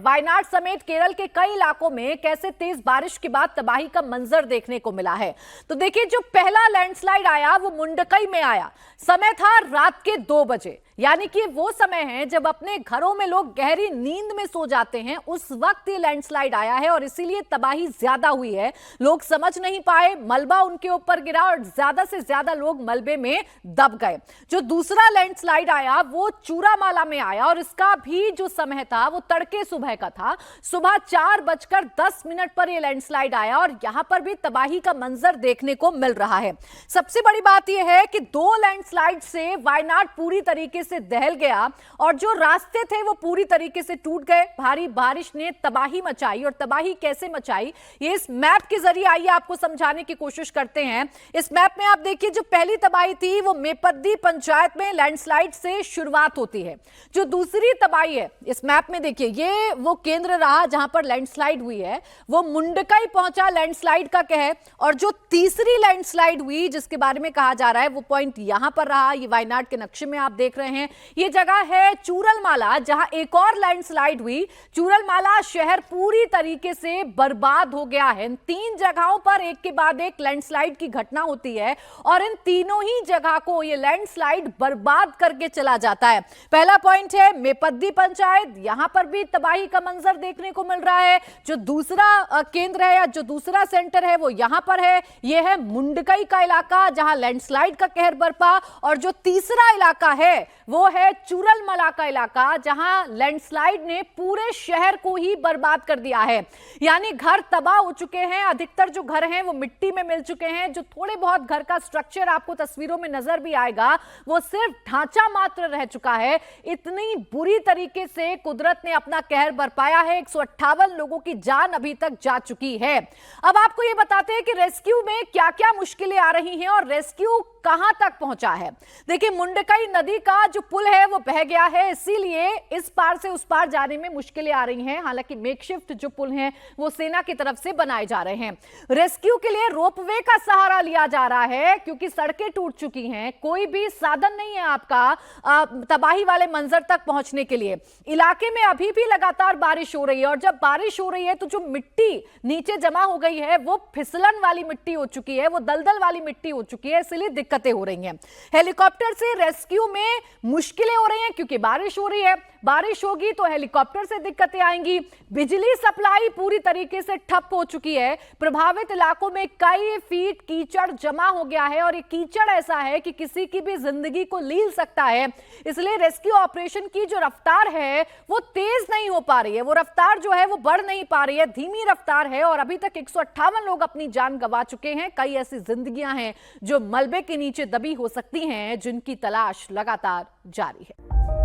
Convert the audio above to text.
वायनाड समेत केरल के कई इलाकों में कैसे तेज बारिश के बाद तबाही का मंजर देखने को मिला है। तो देखिए, जो पहला लैंडस्लाइड आया वो मुंडकई में आया। समय था रात के 2 बजे, यानी कि वो समय है जब अपने घरों में लोग गहरी नींद में सो जाते हैं। उस वक्त ये लैंडस्लाइड आया है और इसीलिए तबाही ज्यादा हुई है। लोग समझ नहीं पाए, मलबा उनके ऊपर गिरा और ज्यादा से ज्यादा लोग मलबे में दब गए। जो दूसरा लैंडस्लाइड आया वो चूरामाला में आया और इसका भी जो समय था वो तड़के सुबह का था। सुबह 4:10 पर यह लैंडस्लाइड आया और यहां पर भी तबाही का मंजर देखने को मिल रहा है। सबसे बड़ी बात यह है कि 2 लैंडस्लाइड से वायनाड पूरी तरीके से दहल गया और जो रास्ते थे वो पूरी तरीके से टूट गए। भारी बारिश ने तबाही मचाई और तबाही कैसे मचाई ये इस मैप के जरिए आइए आपको समझाने की कोशिश करते हैं। इस मैप में आप देखिए, जो पहली तबाही थी वो मेपद्दी पंचायत में लैंडस्लाइड से शुरुआत होती है। जो दूसरी तबाही है इस मैप में देखिए, ये वो केंद्र रहा जहां पर लैंडस्लाइड हुई है, वो मुंडकई पहुंचा लैंडस्लाइड का कहर। और जो तीसरी लैंडस्लाइड हुई जिसके बारे में कहा जा रहा है वो पॉइंट यहां पर रहा। ये वायनाड के नक्शे में आप देख रहे हैं, ये जगह है चूरलमाला जहां एक और लैंडस्लाइड हुई। चूरलमाला शहर पूरी तरीके से बर्बाद हो गया है। इन 3 जगहों पर एक के बाद एक लैंडस्लाइड की घटना होती है और इन तीनों ही जगह को ये लैंडस्लाइड बर्बाद करके चला जाता है। पहला पॉइंट है मेपद्दी पंचायत, यहां पर भी तबाही का मंजर देखने को मिल रहा है। जो दूसरा केंद्र है या जो दूसरा सेंटर है वो यहां पर है, यह है मुंडकई का इलाका जहां लैंडस्लाइड का कहर बरपा। और जो तीसरा इलाका है वो है चूरलमाला का इलाका जहां लैंडस्लाइड ने पूरे शहर को ही बर्बाद कर दिया है। यानी घर तबाह हो चुके हैं। अधिकतर जो घर हैं वो मिट्टी में मिल चुके हैं। जो थोड़े बहुत घर का स्ट्रक्चर आपको तस्वीरों में नजर भी आएगा वो सिर्फ ढांचा मात्र रह चुका है। इतनी बुरी तरीके से कुदरत ने अपना कहर बरपाया है। 158 लोगों की जान अभी तक जा चुकी है। अब आपको ये बताते हैं कि रेस्क्यू में क्या क्या मुश्किलें आ रही हैं और रेस्क्यू कहां तक पहुंचा है। देखिए, मुंडकई नदी का जो पुल है वो बह गया है, इसीलिए इस पार से उस पार जाने में मुश्किलें आ रही हैं। हालांकि मेकशिफ्ट जो पुल हैं वो सेना की तरफ से बनाए जा रहे हैं। रेस्क्यू के लिए रोपवे का सहारा लिया जा रहा है क्योंकि सड़कें टूट चुकी हैं। कोई भी साधन नहीं है आपका तबाही वाले मंजर तक पहुंचने के लिए। इलाके में अभी भी लगातार बारिश हो रही है और जब बारिश हो रही है तो जो मिट्टी नीचे जमा हो गई है वो फिसलन वाली मिट्टी हो चुकी है, वो दलदल वाली मिट्टी हो चुकी है, इसलिए दिक्कतें हो रही हैं। हेलीकॉप्टर से रेस्क्यू में मुश्किलें हो रही हैं क्योंकि बारिश हो रही है। बारिश होगी तो हेलीकॉप्टर से दिक्कतें आएंगी। बिजली सप्लाई पूरी तरीके से ठप हो चुकी है। प्रभावित इलाकों में कई फीट कीचड़ जमा हो गया है और ये कीचड़ ऐसा है कि किसी की भी जिंदगी को लील सकता है। इसलिए रेस्क्यू ऑपरेशन की जो रफ्तार है वो तेज नहीं हो पा रही है। वो रफ्तार जो है वो बढ़ नहीं पा रही है, धीमी रफ्तार है। और अभी तक 158 लोग अपनी जान गंवा चुके हैं। कई ऐसी जिंदगियां हैं जो मलबे के नीचे दबी हो सकती हैं, जिनकी तलाश लगातार जारी है।